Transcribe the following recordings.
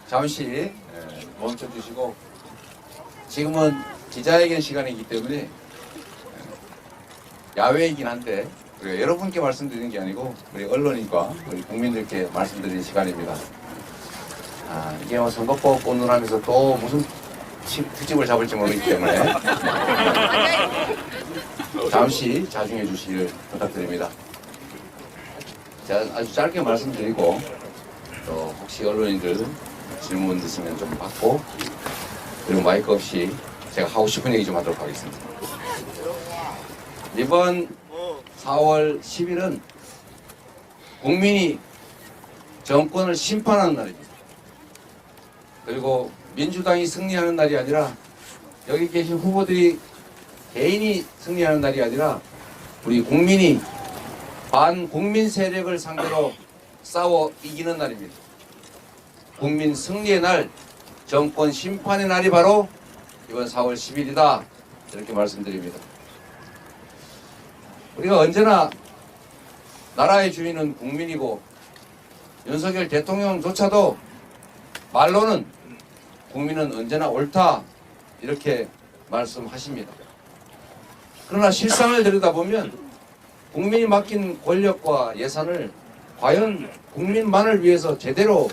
잠시 멈춰주시고, 지금은 기자회견 시간이기 때문에 야외이긴 한데 우리가 여러분께 말씀드리는 게 아니고 우리 언론인과 우리 국민들께 말씀드리는 시간입니다. 이게 뭐 선거법 오늘하면서 또 무슨 특집을 잡을지 모르기 때문에 잠시 자중해 주시길 부탁드립니다. 제가 아주 짧게 말씀드리고 또 혹시 언론인들 질문 있으면 좀 받고, 그리고 마이크 없이 제가 하고 싶은 얘기 좀 하도록 하겠습니다. 이번 4월 10일은 국민이 정권을 심판하는 날입니다. 그리고 민주당이 승리하는 날이 아니라, 여기 계신 후보들이 개인이 승리하는 날이 아니라 우리 국민이 반국민 세력을 상대로 싸워 이기는 날입니다. 국민 승리의 날, 정권 심판의 날이 바로 이번 4월 10일이다, 이렇게 말씀드립니다. 우리가 언제나 나라의 주인은 국민이고, 윤석열 대통령조차도 말로는 국민은 언제나 옳다, 이렇게 말씀하십니다. 그러나 실상을 들여다보면 국민이 맡긴 권력과 예산을 과연 국민만을 위해서 제대로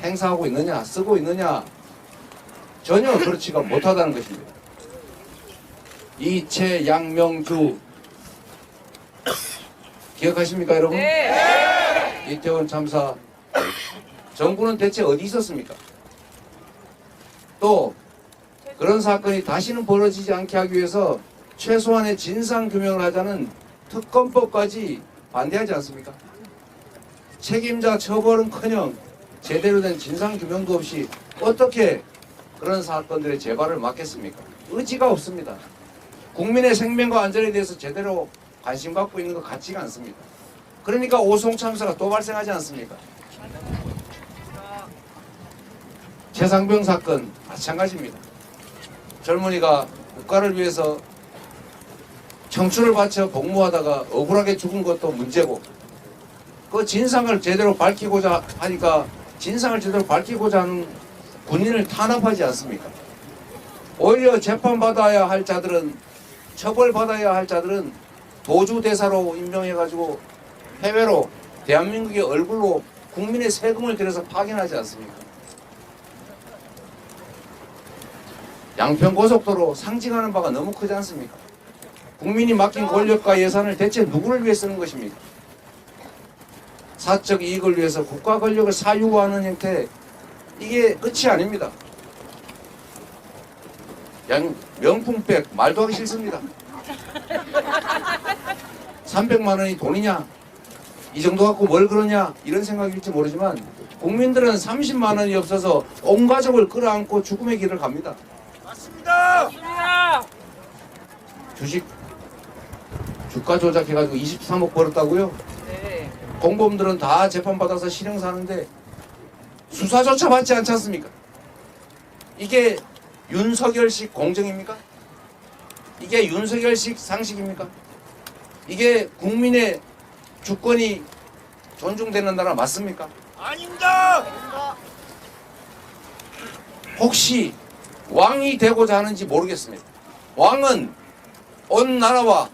행사하고 있느냐, 쓰고 있느냐, 전혀 그렇지가 못하다는 것입니다. 이채 양명주 기억하십니까, 여러분? 네. 이태원 참사, 정부는 대체 어디 있었습니까? 또 그런 사건이 다시는 벌어지지 않게 하기 위해서 최소한의 진상규명을 하자는 특검법까지 반대하지 않습니까? 책임자 처벌은커녕 제대로 된 진상규명도 없이 어떻게 그런 사건들의 재발을 막겠습니까? 의지가 없습니다. 국민의 생명과 안전에 대해서 제대로 관심 갖고 있는 것 같지가 않습니다. 그러니까 오송 참사가 또 발생하지 않습니까? 최상병 사건 마찬가지입니다. 젊은이가 국가를 위해서 청춘을 바쳐 복무하다가 억울하게 죽은 것도 문제고, 그 진상을 제대로 밝히고자 하니까 진상을 제대로 밝히고자 하는 군인을 탄압하지 않습니까? 오히려 재판받아야 할 자들은, 처벌받아야 할 자들은 도주대사로 임명해가지고 해외로 대한민국의 얼굴로 국민의 세금을 들여서 파견하지 않습니까? 양평고속도로 상징하는 바가 너무 크지 않습니까? 국민이 맡긴 권력과 예산을 대체 누구를 위해 쓰는 것입니까? 사적 이익을 위해서 국가 권력을 사유하는 형태, 이게 끝이 아닙니다. 명품백 말도 하기 싫습니다. 300만 원이 돈이냐, 이 정도 갖고 뭘 그러냐, 이런 생각일지 모르지만 국민들은 30만 원이 없어서 온 가족을 끌어안고 죽음의 길을 갑니다. 맞습니다. 주가 조작해가지고 23억 벌었다고요? 네. 공범들은 다 재판받아서 실형 사는데 수사조차 받지 않지 않습니까? 이게 윤석열식 공정입니까? 이게 윤석열식 상식입니까? 이게 국민의 주권이 존중되는 나라 맞습니까? 아닙니다! 혹시 왕이 되고자 하는지 모르겠습니다. 왕은 온 나라와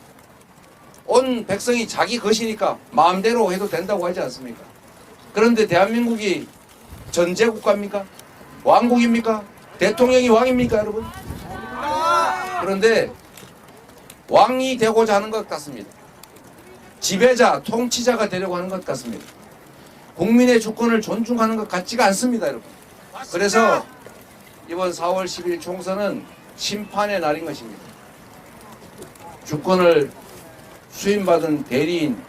온 백성이 자기 것이니까 마음대로 해도 된다고 하지 않습니까? 그런데 대한민국이 전제국가입니까? 왕국입니까? 대통령이 왕입니까, 여러분? 그런데 왕이 되고자 하는 것 같습니다. 지배자, 통치자가 되려고 하는 것 같습니다. 국민의 주권을 존중하는 것 같지가 않습니다, 여러분. 그래서 이번 4월 10일 총선은 심판의 날인 것입니다. 주권을 수임받은 대리인,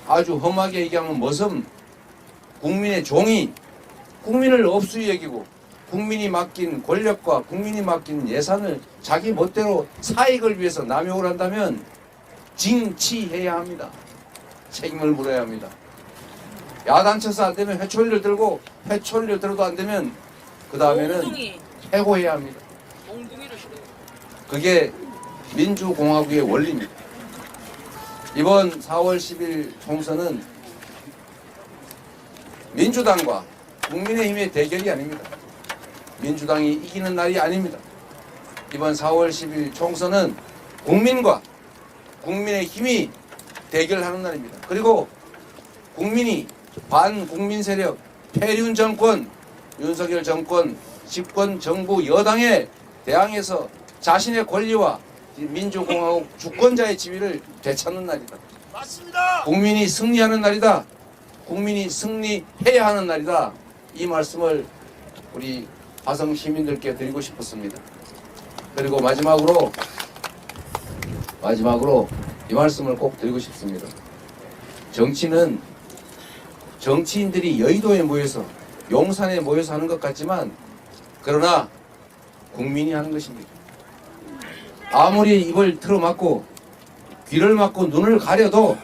아주 험하게 얘기하면 머슴, 국민의 종이 국민을 업수히 여기고 국민이 맡긴 권력과 국민이 맡긴 예산을 자기 멋대로 사익을 위해서 남용을 한다면 징치해야 합니다. 책임을 물어야 합니다. 야단 쳐서 안 되면 회초리를 들고, 회초리를 들어도 안 되면 그 다음에는 해고해야 합니다. 그게 민주공화국의 원리입니다. 이번 4월 10일 총선은 민주당과 국민의힘의 대결이 아닙니다. 민주당이 이기는 날이 아닙니다. 이번 4월 10일 총선은 국민과 국민의힘이 대결하는 날입니다. 그리고 국민이 반국민 세력, 폐륜 정권, 윤석열 정권, 집권 정부 여당에 대항해서 자신의 권리와 민주공화국 주권자의 지위를 되찾는 날이다. 맞습니다. 국민이 승리하는 날이다. 국민이 승리해야 하는 날이다. 이 말씀을 우리 화성 시민들께 드리고 싶었습니다. 그리고 마지막으로 이 말씀을 꼭 드리고 싶습니다. 정치는 정치인들이 여의도에 모여서 용산에 모여서 하는 것 같지만 그러나 국민이 하는 것입니다. 아무리 입을 틀어막고 귀를 막고 눈을 가려도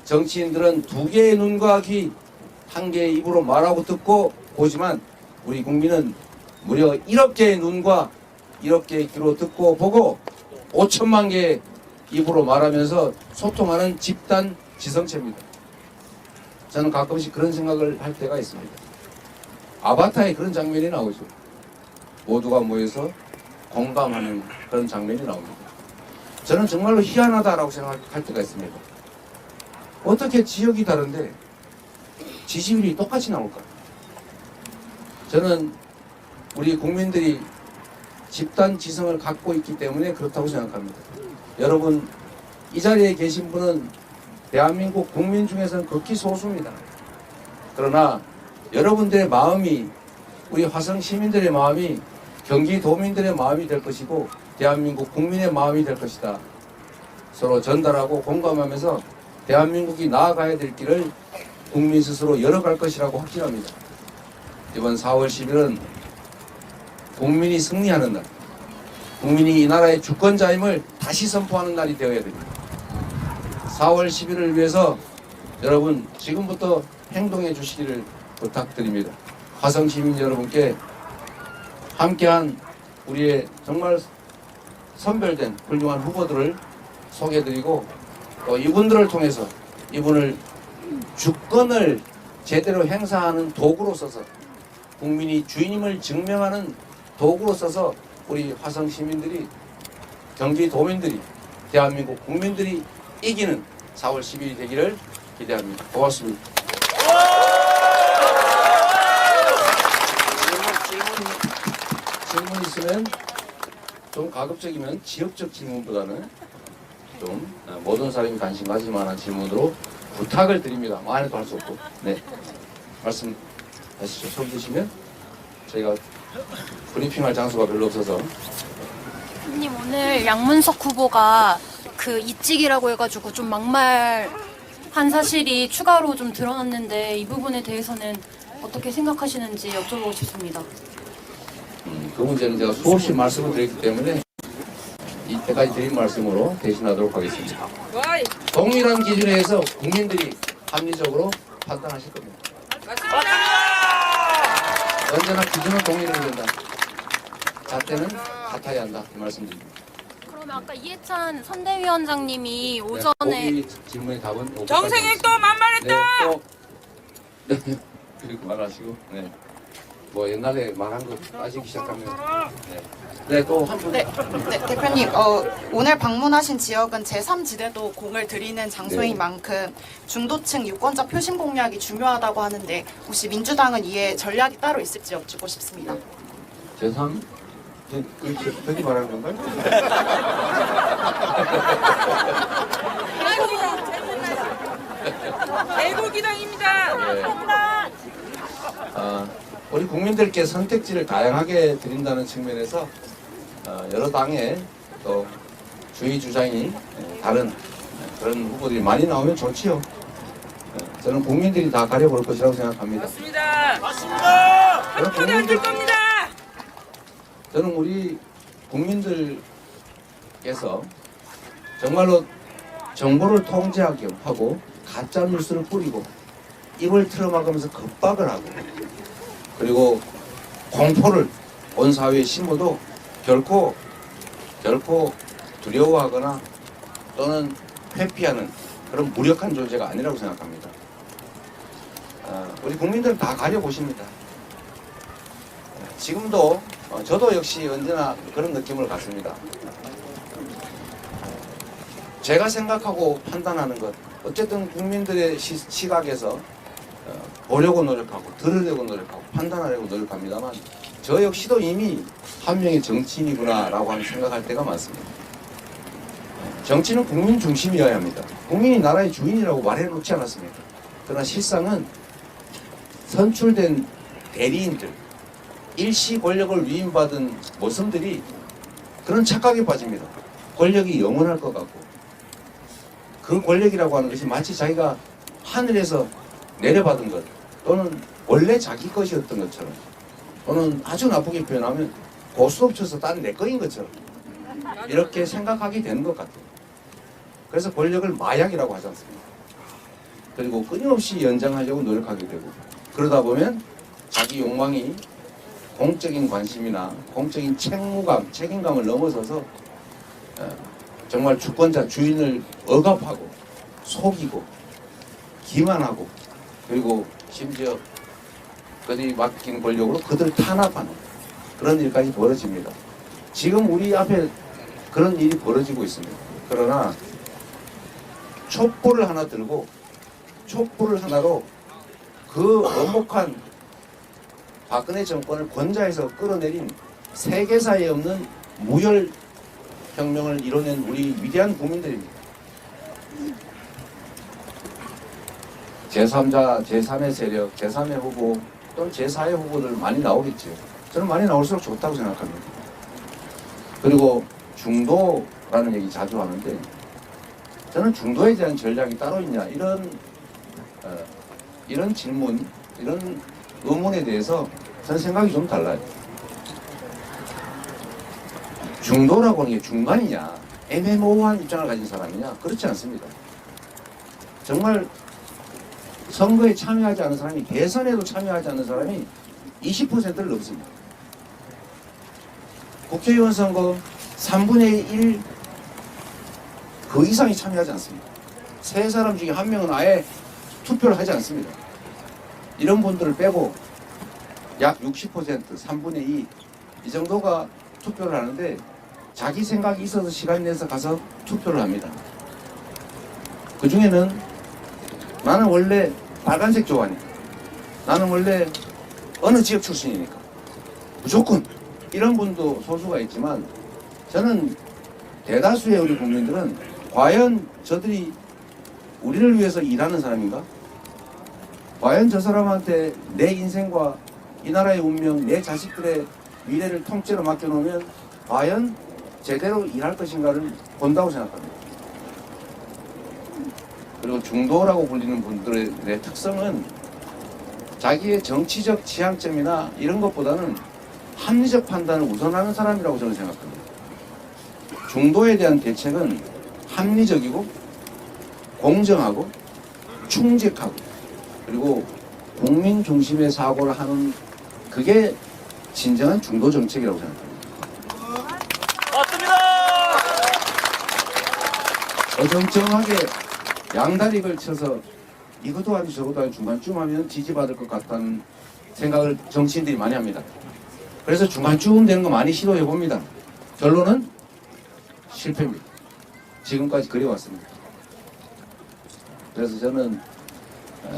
정치인들은 두 개의 눈과 귀, 한 개의 입으로 말하고 듣고 보지만 우리 국민은 무려 1억 개의 눈과 1억 개의 귀로 듣고 보고 5천만 개의 입으로 말하면서 소통하는 집단 지성체입니다. 저는 가끔씩 그런 생각을 할 때가 있습니다. 아바타에 그런 장면이 나오죠. 모두가 모여서 공감하는 그런 장면이 나옵니다. 저는 정말로 희한하다라고 생각할 때가 있습니다. 어떻게 지역이 다른데 지지율이 똑같이 나올까? 저는 우리 국민들이 집단 지성을 갖고 있기 때문에 그렇다고 생각합니다. 여러분, 이 자리에 계신 분은 대한민국 국민 중에서는 극히 소수입니다. 그러나 여러분들의 마음이, 우리 화성 시민들의 마음이 경기도민들의 마음이 될 것이고 대한민국 국민의 마음이 될 것이다. 서로 전달하고 공감하면서 대한민국이 나아가야 될 길을 국민 스스로 열어갈 것이라고 확신합니다. 이번 4월 10일은 국민이 승리하는 날, 국민이 이 나라의 주권자임을 다시 선포하는 날이 되어야 됩니다. 4월 10일을 위해서 여러분 지금부터 행동해 주시기를 부탁드립니다. 화성 시민 여러분께 함께한 우리의 정말 선별된 훌륭한 후보들을 소개해드리고 또 이분들을 통해서 이분을 주권을 제대로 행사하는 도구로 써서 국민이 주인임을 증명하는 도구로 써서 우리 화성 시민들이, 경기도민들이, 대한민국 국민들이 이기는 4월 10일이 되기를 기대합니다. 고맙습니다. 질문 있으면 좀 가급적이면 지역적 질문보다는 좀 모든 사람이 관심 가질 만한 질문으로 부탁을 드립니다. 뭐 안 해도 할 수 없고. 네. 말씀하시죠. 처음 드시면 저희가 브리핑할 장소가 별로 없어서. 님, 오늘 양문석 후보가 그 이직이라고 해가지고 좀 막말한 사실이 추가로 좀 드러났는데 이 부분에 대해서는 어떻게 생각하시는지 여쭤보고 싶습니다. 그 문제는 제가 수없이 말씀을 드렸기 때문에 이때까지 드린 말씀으로 대신하도록 하겠습니다. 동일한 기준에 의해서 국민들이 합리적으로 판단하실 겁니다. 언제나 기준은 동일해야 된다. 잣대는 같아야 한다. 이 말씀드립니다. 그러면 아까 이해찬 선대위원장님이 네, 오전에 거기 질문의 답은 정생이 또 만말했다. 네, 또 네, 그리고 말하시고 네. 뭐 옛날에 말한 거 빠지기 시작하면 네, 또 한 분. 네, 대표님, 오늘 방문하신 지역은 제3지대도 공을 들이는 장소인 네. 만큼 중도층 유권자 표심 공략이 중요하다고 하는데 혹시 민주당은 이에 전략이 따로 있을지 여쭙고 싶습니다. 제3? 저기 말하는 건가요? 애국이당입니다. 네. 우리 국민들께 선택지를 다양하게 드린다는 측면에서 여러 당의 또 주의 주장이 다른 그런 후보들이 많이 나오면 좋지요. 저는 국민들이 다 가려볼 것이라고 생각합니다. 맞습니다. 맞습니다. 한 표도 안 줄 겁니다. 저는 우리 국민들께서 정말로 정보를 통제하게 하고 가짜 뉴스를 뿌리고 입을 틀어막으면서 겁박을 하고 그리고 공포를 온 사회에 심어도 결코 두려워하거나 또는 회피하는 그런 무력한 존재가 아니라고 생각합니다. 우리 국민들은 다 가려보십니다. 지금도 저도 역시 언제나 그런 느낌을 갖습니다. 제가 생각하고 판단하는 것, 어쨌든 국민들의 시각에서 보려고 노력하고 들으려고 노력하고 판단하려고 노력합니다만 저 역시도 이미 한 명의 정치인이구나 라고 하는 생각할 때가 많습니다. 정치는 국민 중심이어야 합니다. 국민이 나라의 주인이라고 말해놓지 않았습니까? 그러나 실상은 선출된 대리인들, 일시 권력을 위임받은 모성들이 그런 착각에 빠집니다. 권력이 영원할 것 같고 그 권력이라고 하는 것이 마치 자기가 하늘에서 내려받은 것 또는 원래 자기 것이었던 것처럼 또는 아주 나쁘게 표현하면 고스톱 쳐서 딴 내 거인 것처럼 이렇게 생각하게 되는 것 같아요. 그래서 권력을 마약이라고 하지 않습니까? 그리고 끊임없이 연장하려고 노력하게 되고 그러다 보면 자기 욕망이 공적인 관심이나 공적인 책무감, 책임감을 넘어서서 정말 주권자, 주인을 억압하고 속이고 기만하고 그리고 심지어 그들이 맡긴 권력으로 그들을 탄압하는 그런 일까지 벌어집니다. 지금 우리 앞에 그런 일이 벌어지고 있습니다. 그러나 촛불을 하나 들고 촛불을 하나로 그 엄혹한 박근혜 정권을 권좌에서 끌어내린 세계사에 없는 무혈 혁명을 이뤄낸 우리 위대한 국민들입니다. 제3자, 제3의 세력, 제3의 후보 또는 제4의 후보들 많이 나오겠죠. 저는 많이 나올수록 좋다고 생각합니다. 그리고 중도라는 얘기 자주 하는데 저는 중도에 대한 전략이 따로 있냐 이런 질문, 이런 의문에 대해서 저는 생각이 좀 달라요. 중도라고 하는 게 중간이냐 애매모호한 입장을 가진 사람이냐 그렇지 않습니다. 정말 선거에 참여하지 않은 사람이 대선에도 참여하지 않는 사람이 20%를 넘습니다. 국회의원 선거 3분의 1 그 이상이 참여하지 않습니다. 세 사람 중에 한 명은 아예 투표를 하지 않습니다. 이런 분들을 빼고 약 60%, 3분의 2 이 정도가 투표를 하는데 자기 생각이 있어서 시간 내서 가서 투표를 합니다. 그 중에는 나는 원래 빨간색 좋아하니까 나는 원래 어느 지역 출신이니까 무조건 이런 분도 소수가 있지만 저는 대다수의 우리 국민들은 과연 저들이 우리를 위해서 일하는 사람인가? 과연 저 사람한테 내 인생과 이 나라의 운명, 내 자식들의 미래를 통째로 맡겨놓으면 과연 제대로 일할 것인가를 본다고 생각합니다. 그리고 중도라고 불리는 분들의 특성은 자기의 정치적 지향점이나 이런 것보다는 합리적 판단을 우선하는 사람이라고 저는 생각합니다. 중도에 대한 대책은 합리적이고 공정하고 충직하고 그리고 국민 중심의 사고를 하는 그게 진정한 중도 정책이라고 생각합니다. 맞습니다. 어정쩡하게 양다리 걸쳐서 이것도 아니고 저것도 아니고 중간쯤 하면 지지받을 것 같다는 생각을 정치인들이 많이 합니다. 그래서 중간쯤 되는 거 많이 시도해 봅니다. 결론은 실패입니다. 지금까지 그래왔습니다. 그래서 저는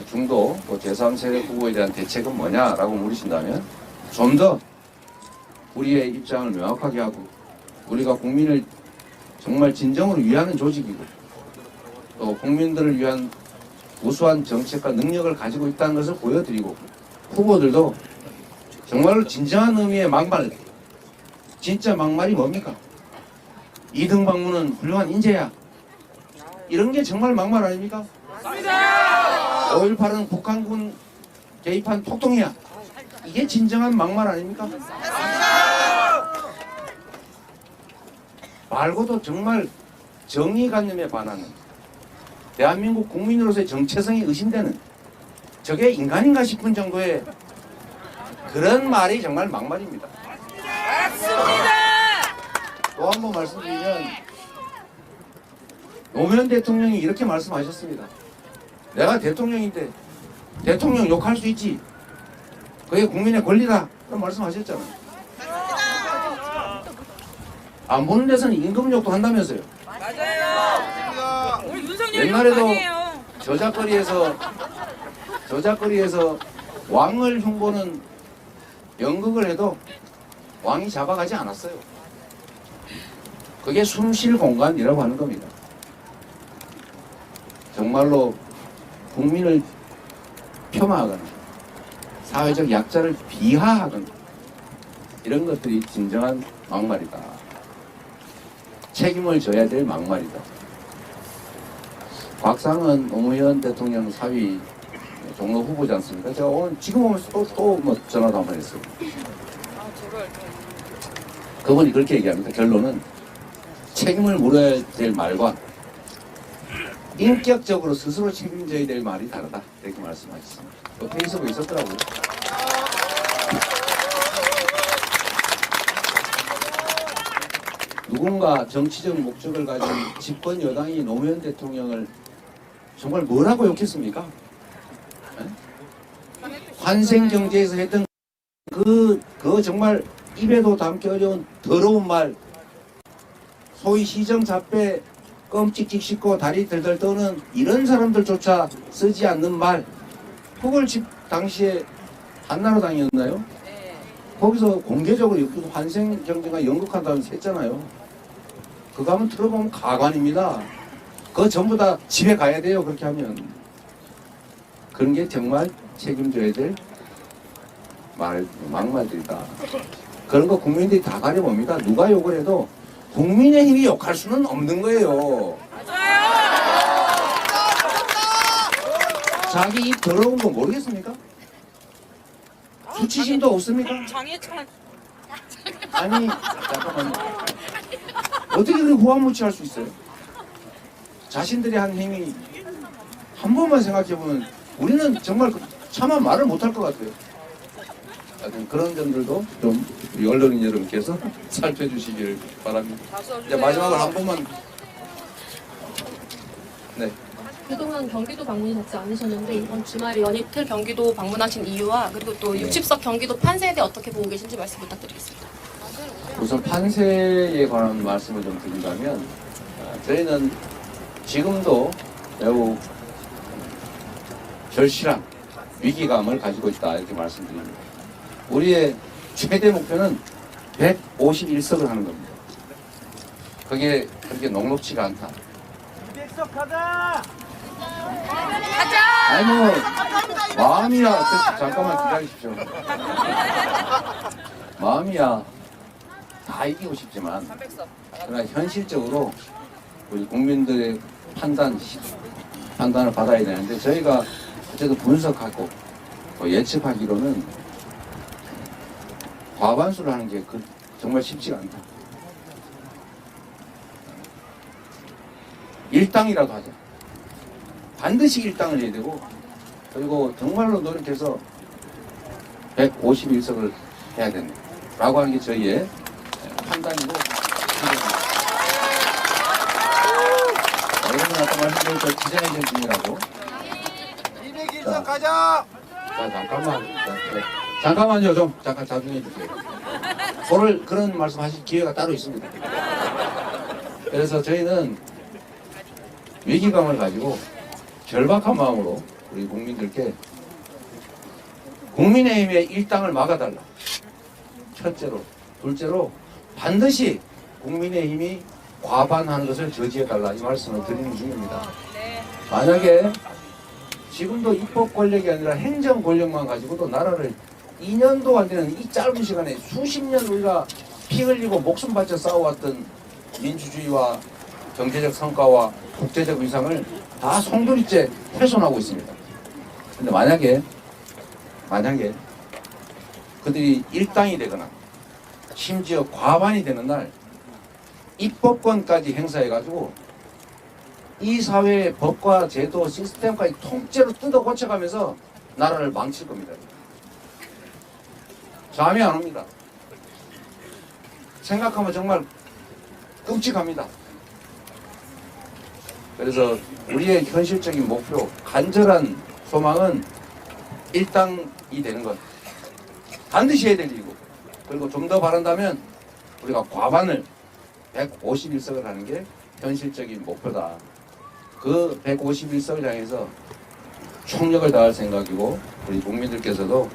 중도 또 제3세력 후보에 대한 대책은 뭐냐라고 물으신다면 좀 더 우리의 입장을 명확하게 하고 우리가 국민을 정말 진정으로 위하는 조직이고 또 국민들을 위한 우수한 정책과 능력을 가지고 있다는 것을 보여드리고 후보들도 정말로 진정한 의미의 막말, 진짜 막말이 뭡니까? 2등 방문은 훌륭한 인재야. 이런 게 정말 막말 아닙니까? 5.18은 북한군 개입한 폭동이야. 이게 진정한 막말 아닙니까? 말고도 정말 정의관념에 반하는 대한민국 국민으로서의 정체성이 의심되는 저게 인간인가 싶은 정도의 그런 말이 정말 막말입니다. 또 한 번 말씀드리면 노무현 대통령이 이렇게 말씀하셨습니다. 내가 대통령인데 대통령 욕할 수 있지. 그게 국민의 권리다. 그런 말씀하셨잖아요. 안 보는 데서는 임금욕도 한다면서요. 맞아요. 우리 윤석열 옛날에도 욕 많이 해요. 저작거리에서 왕을 흉보는 연극을 해도 왕이 잡아가지 않았어요. 그게 숨쉴 공간이라고 하는 겁니다. 정말로 국민을 폄하하거나 사회적 약자를 비하하거나 이런 것들이 진정한 막말이다. 책임을 져야 될 막말이다. 곽상은 노무현 대통령 사위 종로 후보지 않습니까? 제가 오늘 지금 오면서 또 뭐 전화도 한 번 했어요. 그분이 그렇게 얘기합니다. 결론은 책임을 물어야 될 말과 인격적으로 스스로 책임져야 될 말이 다르다. 이렇게 말씀하셨습니다. 그 페이스북에 있었더라고요. 누군가 정치적 목적을 가진 집권 여당이 노무현 대통령을 정말 뭐라고 욕했습니까? 환생경제에서 했던 그 정말 입에도 담기 어려운 더러운 말, 소위 시정잡배 껌찍찍 씹고 다리 들들 떠는 이런 사람들조차 쓰지 않는 말, 그걸 당시에 한나라당이었나요? 거기서 공개적으로 환생경제가 연극한다면서 했잖아요. 그거 한번 들어보면 가관입니다. 그거 전부 다 집에 가야 돼요. 그렇게 하면. 그런 게 정말 책임져야 될 막말들이다. 그런 거 국민들이 다 가려봅니다. 누가 욕을 해도 국민의힘이 욕할 수는 없는 거예요. 자기 입 더러운 거 모르겠습니까? 수치심도 없습니까? 장해찬. 아니 잠깐만요. 어떻게 그렇게 호화무치할 수 있어요? 자신들이 한 행위 한 번만 생각해보면 우리는 정말 차마 말을 못할 것 같아요. 하여튼 그런 점들도 좀 우리 언론인 여러분께서 살펴주시기를 바랍니다. 이제 마지막으로 한 번만. 네. 그동안 경기도 방문이 닿지 않으셨는데 이번 주말에 연이틀 경기도 방문하신 이유와 그리고 또 60석 경기도 판세에 대해 어떻게 보고 계신지 말씀 부탁드리겠습니다. 우선 판세에 관한 말씀을 좀 드린다면 저희는 지금도 매우 절실한 위기감을 가지고 있다 이렇게 말씀드립니다. 우리의 최대 목표는 151석을 하는 겁니다. 그게 그렇게 녹록지가 않다. 200석 가자. 아니 뭐 마음이야. 잠깐만 기다리십시오. 마음이야 다 이기고 싶지만 그러나 현실적으로 우리 국민들의 판단을 받아야 되는데 저희가 어쨌든 분석하고 예측하기로는 과반수를 하는 게 정말 쉽지가 않다. 일당이라도 하자. 반드시 일당을 해야 되고 그리고 정말로 노력해서 151석을 해야 된다. 라고 하는 게 저희의 판단이고 여러분 아까 말씀드린 저 기자회견 중이라고 201석 가자. 자 잠깐만요. 좀 잠깐 자중해 주세요. 오늘 그런 말씀 하실 기회가 따로 있습니다. 그래서 저희는 위기감을 가지고 절박한 마음으로 우리 국민들께 국민의힘의 일당을 막아달라. 첫째로. 둘째로 반드시 국민의힘이 과반하는 것을 저지해달라. 이 말씀을 드리는 중입니다. 만약에 지금도 입법 권력이 아니라 행정 권력만 가지고도 나라를 2년도 안 되는 이 짧은 시간에 수십 년 우리가 피 흘리고 목숨 바쳐 싸워왔던 민주주의와 경제적 성과와 국제적 위상을 다 송두리째 훼손하고 있습니다. 근데 만약에 그들이 일당이 되거나 심지어 과반이 되는 날 입법권까지 행사해가지고 이 사회의 법과 제도 시스템까지 통째로 뜯어 고쳐가면서 나라를 망칠 겁니다. 잠이 안 옵니다. 생각하면 정말 끔찍합니다. 그래서 우리의 현실적인 목표, 간절한 소망은 일당이 되는 것 반드시 해야 될 일이고, 그리고 좀 더 바란다면 우리가 과반을 151석을 하는 게 현실적인 목표다. 그 151석을 향해서 총력을 다할 생각이고, 우리 국민들께서도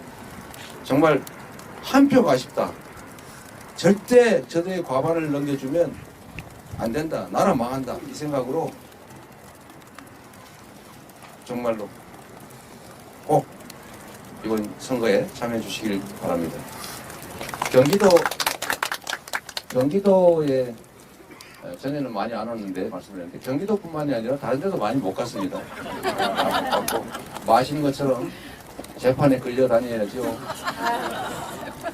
정말 한 표가 아쉽다. 절대 저들의 과반을 넘겨주면 안 된다. 나라 망한다. 이 생각으로 정말로 꼭 이번 선거에 참여해 주시길 바랍니다. 경기도에 전에는 많이 안 왔는데 말씀드렸는데, 경기도뿐만이 아니라 다른 데도 많이 못 갔습니다. 마시는 것처럼 재판에 끌려다녀야죠.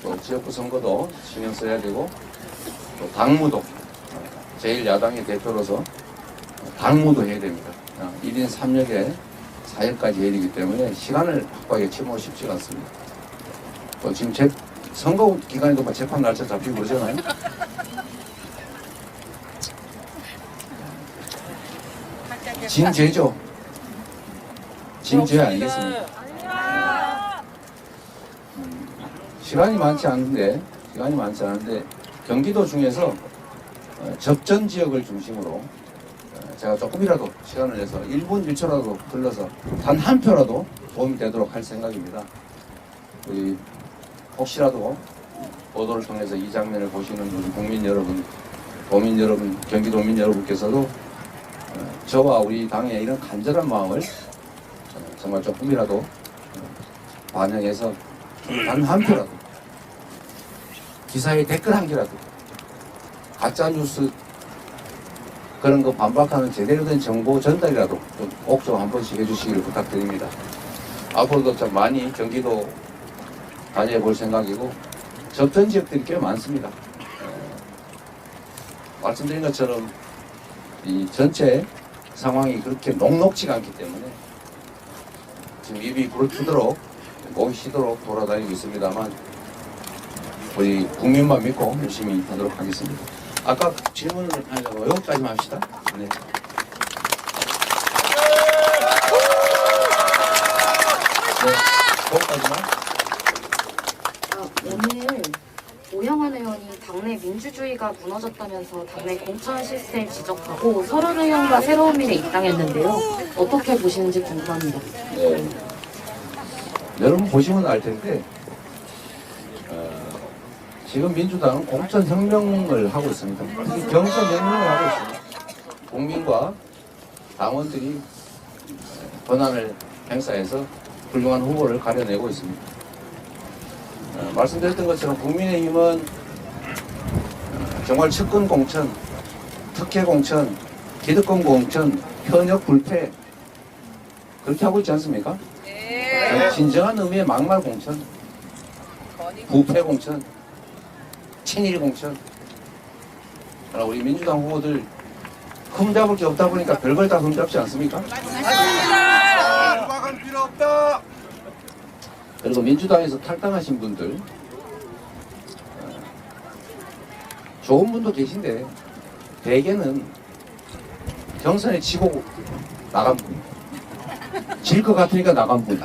또 지역구 선거도 신경 써야 되고, 또 당무도 제1야당의 대표로서 당무도 해야 됩니다. 1인 3역에 4역까지 해야 되기 때문에 시간을 확보하기 참 쉽지가 않습니다. 또 지금 선거 기간에도 재판 날짜 잡히고 그러잖아요. 진죄죠. 진죄 아니겠습니까? 시간이 많지 않은데 경기도 중에서 접전 지역을 중심으로 제가 조금이라도 시간을 내서 1분 1초라도 걸러서 단 한 표라도 도움이 되도록 할 생각입니다. 우리 혹시라도 보도를 통해서 이 장면을 보시는 우리 국민 여러분, 도민 여러분, 경기도민 여러분께서도 저와 우리 당의 이런 간절한 마음을 정말 조금이라도 반영해서 단 한 표라도, 기사에 댓글 한 개라도, 가짜 뉴스 그런 거 반박하는 제대로 된 정보 전달이라도 꼭 좀 한 번씩 해주시기를 부탁드립니다. 앞으로도 좀 많이 경기도 다녀 볼 생각이고, 접전 지역들이 꽤 많습니다. 말씀드린 것처럼 이 전체 상황이 그렇게 녹록지가 않기 때문에 지금 입이 부르트도록 목이 쉬도록 돌아다니고 있습니다만, 우리 국민만 믿고 열심히 하도록 하겠습니다. 아까 질문을 하려고 여기까지만 합시다. 네. 거기까지만. 오늘 오영환 의원이 당내 민주주의가 무너졌다면서 당내 공천 시스템 지적하고 서른 의원과 새로운 미래 입당했는데요. 어떻게 보시는지 궁금합니다. 네. 여러분 보시면 알 텐데, 지금 민주당은 공천 혁명을 하고 있습니다. 특히 경선 혁명을 하고 있습니다. 국민과 당원들이 권한을 행사해서 훌륭한 후보를 가려내고 있습니다. 말씀드렸던 것처럼 국민의힘은 정말 측근 공천, 특혜 공천, 기득권 공천, 현역 불패 그렇게 하고 있지 않습니까? 진정한 의미의 막말 공천, 부패 공천, 친일 공천. 우리 민주당 후보들 흠잡을 게 없다 보니까 별걸 다 흠잡지 않습니까? 막은 필요 없다. 그리고 민주당에서 탈당하신 분들, 좋은 분도 계신데 대개는 경선에 지고 나간 분, 질 것 같으니까 나간 분,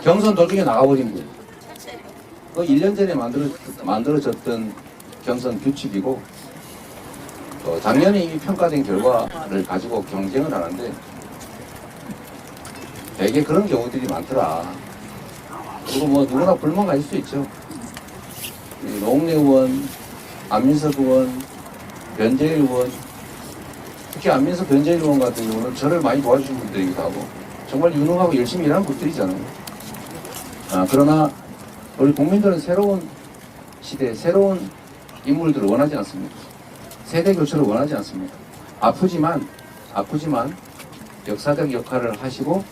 경선 도중에 나가버린 분. 그 1년 전에 만들어졌던 경선 규칙이고, 작년에 이미 평가된 결과를 가지고 경쟁을 하는데 되게 그런 경우들이 많더라. 그리고 뭐 누구나 불만 가질 수 있죠. 노웅래 의원, 안민석 의원, 변재일 의원, 특히 안민석, 변재일 의원 같은 경우는 저를 많이 도와주신 분들이기도 하고 정말 유능하고 열심히 일하는 분들이잖아요. 그러나 우리 국민들은 새로운 시대, 새로운 인물들을 원하지 않습니다. 세대 교체를 원하지 않습니다. 아프지만 역사적 역할을 하시고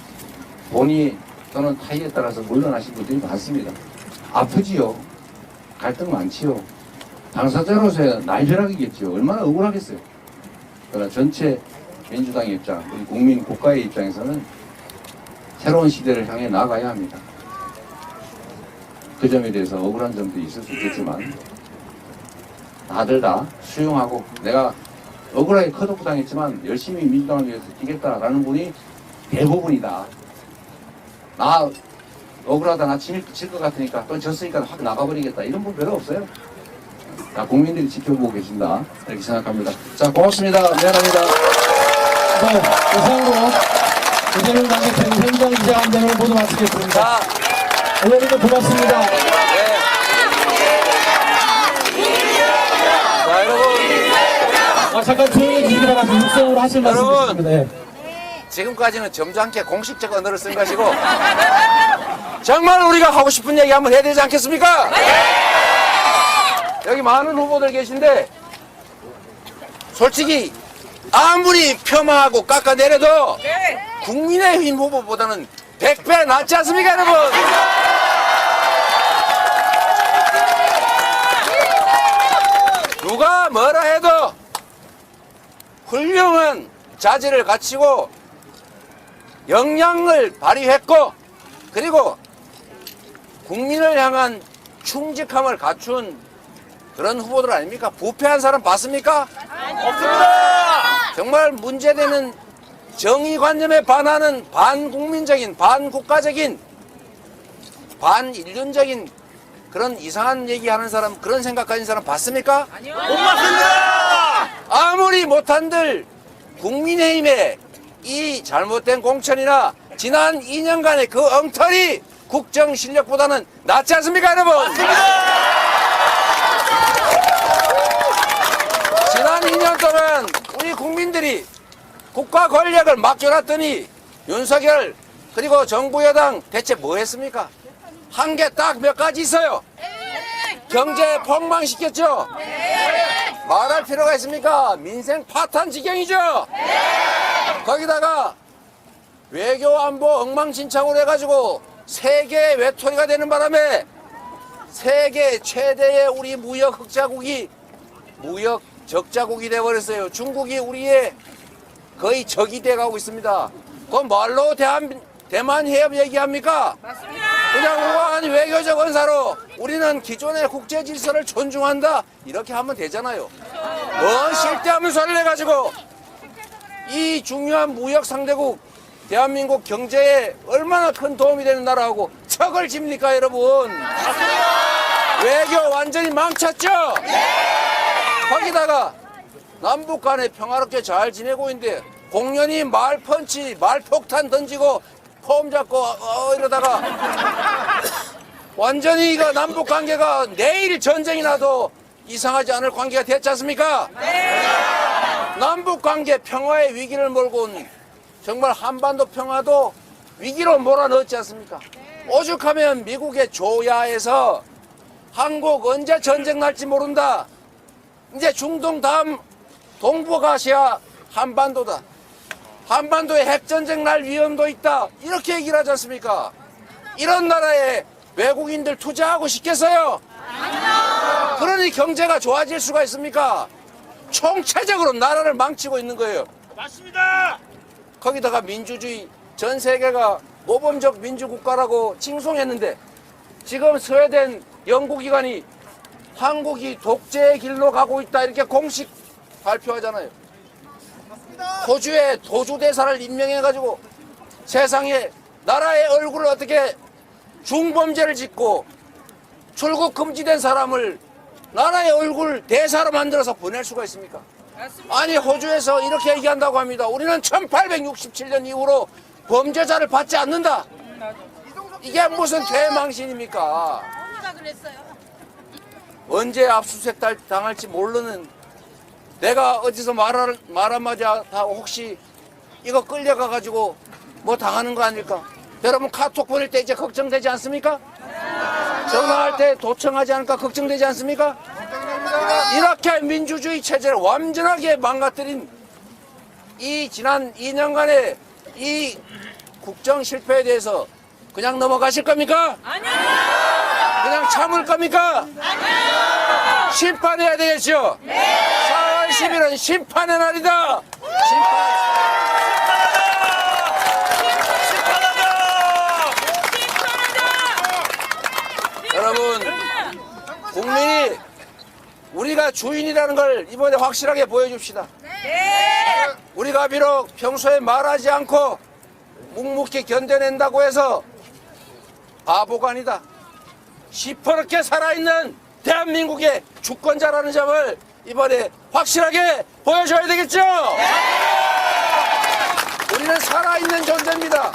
본의 또는 타의에 따라서 물러나신 분들이 많습니다. 아프지요. 갈등 많지요. 당사자로서의 날벼락이겠지요. 얼마나 억울하겠어요. 그러나 전체 민주당의 입장, 우리 국민 국가의 입장에서는 새로운 시대를 향해 나아가야 합니다. 그 점에 대해서 억울한 점도 있을 수 있겠지만 다들 다 수용하고, 내가 억울하게 컷오프 당했지만 열심히 민주당을 위해서 뛰겠다라는 분이 대부분이다. 나 억울하다 나 질 것 같으니까 또 졌으니까 확 나가버리겠다 이런 분 별로 없어요. 자, 국민들이 지켜보고 계신다 이렇게 생각합니다. 자, 고맙습니다. 미안합니다. 네, 이상으로 의견을 남겨주신 현장 기자간담회를 모두 마치겠습니다. 자, 의원님들 고맙습니다. 자 여러분. 잠깐 조용히 해주시기 바랍니다. 육성으로 하실 말씀 여러분. 있습니다. 네. 지금까지는 점잖게 공식적 언어를 쓴 것이고 정말 우리가 하고 싶은 얘기 한번 해야 되지 않겠습니까? 여기 많은 후보들 계신데 솔직히 아무리 폄하하고 깎아내려도 국민의힘 후보보다는 100배 낫지 않습니까 여러분? 누가 뭐라 해도 훌륭한 자질을 갖추고 역량을 발휘했고 그리고 국민을 향한 충직함을 갖춘 그런 후보들 아닙니까? 부패한 사람 봤습니까? 없습니다. 정말 문제되는 정의관념에 반하는 반국민적인 반국가적인 반인륜적인 그런 이상한 얘기하는 사람 그런 생각 가진 사람 봤습니까? 아니요. 못 봤습니다. 아무리 못한들 국민의힘의 이 잘못된 공천이나 지난 2년간의 그 엉터리 국정 실력보다는 낫지 않습니까 여러분? 맞습니다. 지난 2년 동안 우리 국민들이 국가 권력을 맡겨놨더니 윤석열 그리고 정부 여당 대체 뭐 했습니까? 한 개 딱 몇 가지 있어요. 경제 폭망시켰죠? 말할 필요가 있습니까? 민생 파탄 지경이죠? 거기다가 외교 안보 엉망진창으로 해가지고 세계 외톨이가 되는 바람에 세계 최대의 우리 무역 흑자국이 무역 적자국이 돼버렸어요. 중국이 우리의 거의 적이 돼가고 있습니다. 그건 말로 대만 해협 얘기합니까? 맞습니다. 그냥 우아한 외교적 언사로 우리는 기존의 국제 질서를 존중한다 이렇게 하면 되잖아요. 뭔 쓸데없는 소리를 해가지고 이 중요한 무역 상대국 대한민국 경제에 얼마나 큰 도움이 되는 나라하고 척을 집니까 여러분? 외교 완전히 망쳤죠? 거기다가 남북 간에 평화롭게 잘 지내고 있는데 공연히 말펀치 말폭탄 던지고 폼 잡고 이러다가 완전히 이거 남북 관계가 내일 전쟁이 나도 이상하지 않을 관계가 됐지 않습니까? 남북 관계 평화의 위기를 몰고 온 정말 한반도 평화도 위기로 몰아넣었지 않습니까? 오죽하면 미국의 조야에서 한국 언제 전쟁 날지 모른다. 이제 중동 다음 동북아시아 한반도다. 한반도에 핵전쟁 날 위험도 있다. 이렇게 얘기를 하지 않습니까? 이런 나라에 외국인들 투자하고 싶겠어요? 그러니 경제가 좋아질 수가 있습니까? 총체적으로 나라를 망치고 있는 거예요. 맞습니다. 거기다가 민주주의 전 세계가 모범적 민주국가라고 칭송했는데 지금 스웨덴 연구기관이 한국이 독재의 길로 가고 있다 이렇게 공식 발표하잖아요. 호주에 도주대사를 임명해가지고 세상에 나라의 얼굴을 어떻게 중범죄를 짓고 출국 금지된 사람을 나라의 얼굴 대사로 만들어서 보낼 수가 있습니까? 아니 호주에서 이렇게 얘기한다고 합니다. 우리는 1867년 이후로 범죄자를 받지 않는다. 이게 무슨 대망신입니까? 언제 압수수색 당할지 모르는 내가 어디서 말 한마디 하고 혹시 이거 끌려가가지고 뭐 당하는 거 아닐까? 여러분 카톡 보낼 때 이제 걱정되지 않습니까? 전화할 때 도청하지 않을까 걱정되지 않습니까? 이렇게 민주주의 체제를 완전하게 망가뜨린 이 지난 2년간의 이 국정 실패에 대해서 그냥 넘어가실 겁니까? 아니요! 그냥 참을 겁니까? 아니요! 심판해야 되겠죠? 네! 4월 10일은 심판의 날이다! 여러분, 국민이 우리가 주인이라는 걸 이번에 확실하게 보여줍시다. 우리가 비록 평소에 말하지 않고 묵묵히 견뎌낸다고 해서 바보가 아니다. 시퍼렇게 살아있는 대한민국의 주권자라는 점을 이번에 확실하게 보여줘야 되겠죠? 우리는 살아있는 존재입니다.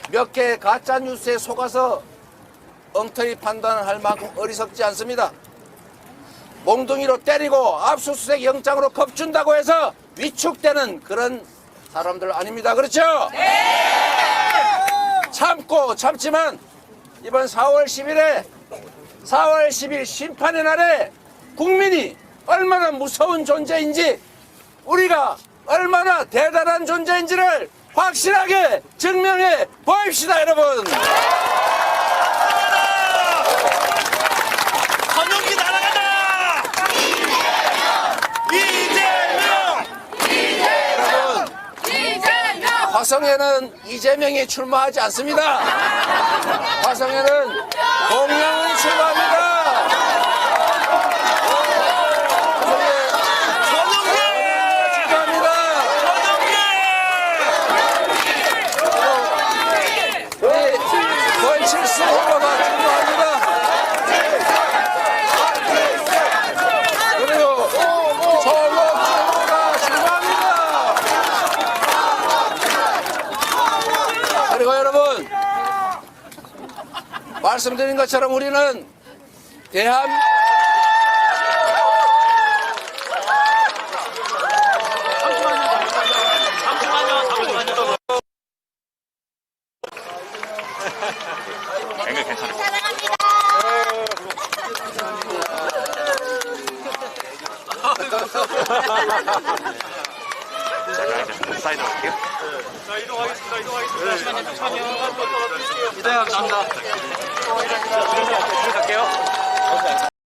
몇 개의 가짜 뉴스에 속아서 엉터리 판단할 만큼 어리석지 않습니다. 몽둥이로 때리고 압수수색 영장으로 겁준다고 해서 위축되는 그런 사람들 아닙니다. 그렇죠? 참고 참지만 이번 4월 10일 심판의 날에 국민이 얼마나 무서운 존재인지, 우리가 얼마나 대단한 존재인지를 확실하게 증명해 보입시다, 여러분. 전용기 날아간다. 이재명. 화성에는 이재명이 출마하지 않습니다. 화성에는 공영훈이 출마합니다. 권칠수 후보가 출마합니다. 그리고 조국 후보가 출마합니다. 그리고 여러분, 말씀드린 것처럼 우리는 사이드 할게요. 자, 이동하겠습니다. 잠시만요. 이대요, 감사합니다. 갈게요.